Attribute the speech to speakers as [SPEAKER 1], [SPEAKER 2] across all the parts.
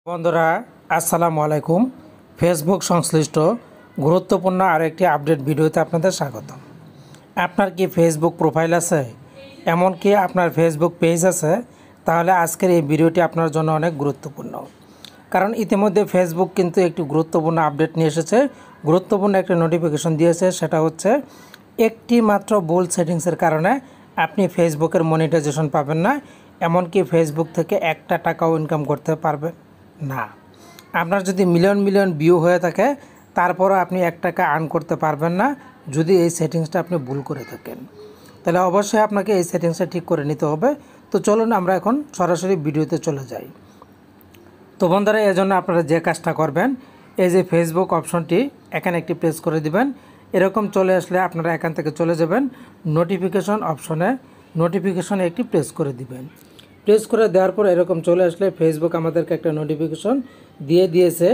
[SPEAKER 1] বন্ধুরা আসসালামু আলাইকুম। ফেসবুক সংশ্লিষ্ট গুরুত্বপূর্ণ আরেকটি আপডেট ভিডিওতে আপনাদের স্বাগত। আপনার কি ফেসবুক প্রোফাইল আছে, এমনকি আপনার ফেসবুক পেজ আছে? তাহলে আজকের এই ভিডিওটি আপনার জন্য অনেক গুরুত্বপূর্ণ, কারণ ইতিমধ্যে ফেসবুক কিন্তু একটি গুরুত্বপূর্ণ আপডেট নিয়ে এসেছে, গুরুত্বপূর্ণ একটা নোটিফিকেশন দিয়েছে। সেটা হচ্ছে একটি মাত্র ভুল সেটিংসের কারণে আপনি ফেসবুকের মনিটাইজেশন পাবেন না, এমনকি ফেসবুক থেকে একটা টাকাও ইনকাম করতে পারবেন না। আপনার যদি মিলিয়ন মিলিয়ন ভিউ হয়ে থাকে, তারপরও আপনি 1 টাকা আর্ন করতে পারবেন না যদি এই সেটিংসটা আপনি ভুল করে থাকেন। তাহলে অবশ্যই আপনাকে এই সেটিংসটা ঠিক করে নিতে হবে। তো চলুন আমরা এখন সরাসরি ভিডিওতে চলে যাই। তো বন্ধুরা, এজন্য আপনারা যে কাজটা করবেন, এই যে ফেসবুক অপশনটি এখানে একটি প্রেস করে দিবেন। এরকম চলে আসলে আপনারা এখান থেকে চলে যাবেন নোটিফিকেশন অপশনে, নোটিফিকেশনে একটি প্রেস করে দিবেন। প্রেস করে দেওয়ার পর এরকম চলে আসলে ফেসবুক আমাদেরকে একটা নোটিফিকেশন দিয়ে দিয়েছে,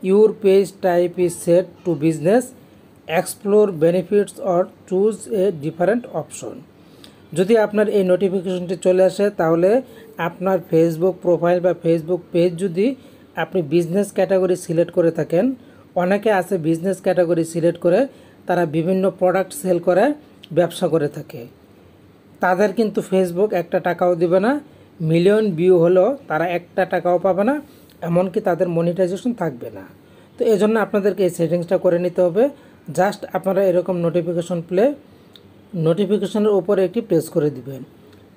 [SPEAKER 1] your page type is set to business, explore benefits or choose a different option. যদি আপনার এই নোটিফিকেশনটি চলে আসে, তাহলে আপনার ফেসবুক প্রোফাইল বা ফেসবুক পেজ যদি আপনি বিজনেস ক্যাটাগরি সিলেক্ট করে থাকেন, অনেকে আছে বিজনেস ক্যাটাগরি সিলেক্ট করে তারা বিভিন্ন প্রোডাক্ট সেল করে ব্যবসা করে থাকে, তাদের কিন্তু ফেসবুক একটা টাকাও দিবে না। মিলিয়ন ভিউ হলেও তারা একটা টাকাও পাবে না, এমনকি তাদের মনিটাইজেশন থাকবে না। তো এজন্য আপনাদেরকে এই সেটিংসটা করে নিতে হবে। জাস্ট আপনারা এরকম নোটিফিকেশনের উপরে একটি প্রেস করে দিবেন।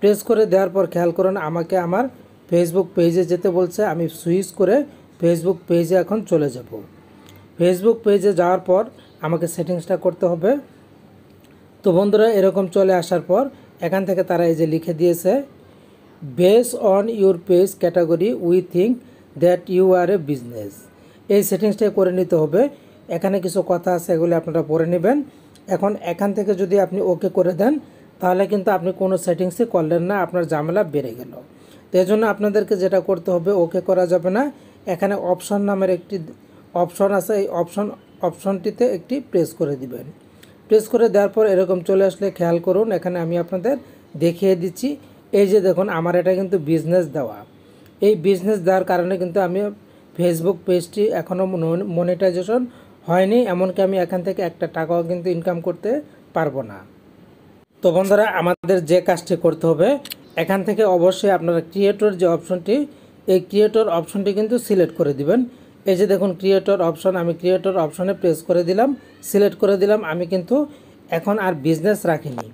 [SPEAKER 1] প্রেস করে দেওয়ার পর খেয়াল করুন, আমাকে আমার ফেসবুক পেজে যেতে বলছে। আমি সুইচ করে ফেসবুক পেজে এখন চলে যাব। ফেসবুক পেজে যাওয়ার পর আমাকে সেটিংসটা করতে হবে। তো বন্ধুরা, এরকম চলে আসার পর এখান থেকে তারা এই যে লিখে দিয়েছে, base on your page category we think that you are a business. এই সেটিংসটাই করে নিতে হবে। এখানে কিছু কথা আছে, এগুলি আপনারা পড়ে নেবেন। এখন এখান থেকে যদি আপনি ওকে করে দেন, তাহলে কিন্তু আপনি কোনো সেটিংসই করলেন না, আপনার ঝামেলা বেড়ে গেল। তো এই জন্য আপনাদেরকে যেটা করতে হবে, ওকে করা যাবে না। এখানে অপশন নামের একটি অপশন আছে, এই অপশনটিতে একটি প্রেস করে দিবেন। প্রেস করে দেওয়ার পর এরকম চলে আসলে খেয়াল করুন, এখানে আমি আপনাদের দেখিয়ে দিচ্ছি। এই যে দেখুন, আমার এটা কিন্তু বিজনেস দেওয়া। এই বিজনেস দেওয়ার কারণে কিন্তু আমি ফেসবুক পেজটি এখনও মনিটাইজেশন হয়নি, এমনকি আমি এখান থেকে একটা টাকাও কিন্তু ইনকাম করতে পারবো না। তো বন্ধুরা, আমাদের যে কাজটি করতে হবে, এখান থেকে অবশ্যই আপনারা ক্রিয়েটর যে অপশনটি, এই ক্রিয়েটর অপশনটি কিন্তু সিলেক্ট করে দিবেন। এই যে দেখুন ক্রিয়েটর অপশন, আমি ক্রিয়েটর অপশনে প্রেস করে দিলাম, সিলেক্ট করে দিলাম। আমি কিন্তু এখন আর বিজনেস রাখিনি।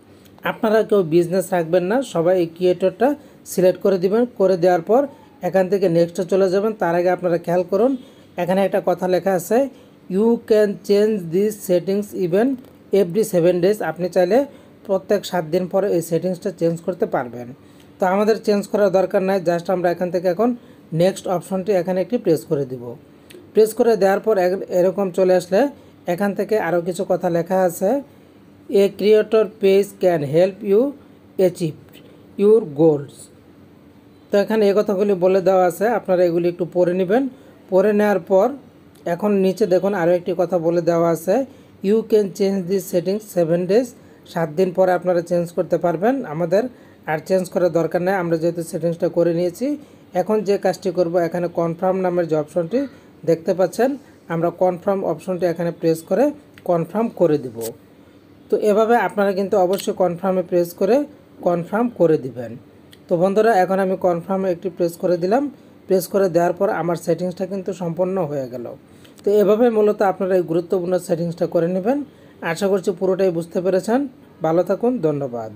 [SPEAKER 1] আপনারা কেউ বিজনেস রাখবেন না, সবাই এই ক্রিয়েটরটা সিলেক্ট করে দিবেন। করে দেওয়ার পর এখান থেকে নেক্সটে চলে যাবেন। তার আগে আপনারা খেয়াল করুন, এখানে একটা কথা লেখা আছে, you can change this settings even every 7 days. আপনি চাইলে প্রত্যেক 7 দিন পরে এই সেটিংসটা চেঞ্জ করতে পারবেন। তো আমাদের চেঞ্জ করার দরকার নাই, জাস্ট আমরা এখান থেকে এখন নেক্সট অপশনটি এখানে একটি প্রেস করে দিব। প্রেস করে দেওয়ার পর এরকম চলে আসলে এখান থেকে আরও কিছু কথা লেখা আছে, a creator page can help you achieve your goals. তো এখানে এই কথাগুলি বলে দেওয়া আছে, আপনারা এগুলি একটু পড়ে নেবেন। পড়ে নেওয়ার পর এখন নিচে দেখুন আরও একটি কথা বলে দেওয়া আছে, you can change this settings 7 days. 7 দিন পরে আপনারা চেঞ্জ করতে পারবেন। আমাদের আর চেঞ্জ করার দরকার নেই, আমরা যেহেতু সেটিংসটা করে নিয়েছি। এখন যে কাজটি করব, এখানে কনফার্ম নামের যে অপশনটি দেখতে পাচ্ছেন, আমরা কনফার্ম অপশনটি এখানে প্রেস করে কনফার্ম করে দিব। তো এভাবে আপনারা কিন্তু অবশ্যই কনফার্মে প্রেস করে কনফার্ম করে দিবেন। তো বন্ধুরা, এখন আমি কনফার্মে একটি প্রেস করে দিলাম। প্রেস করে দেওয়ার পর আমার সেটিংসটা কিন্তু সম্পন্ন হয়ে গেল। তো এভাবে মূলত আপনারা এই গুরুত্বপূর্ণ সেটিংসটা করে নেবেন। আশা করছি পুরোটাই বুঝতে পেরেছেন। ভালো থাকুন, ধন্যবাদ।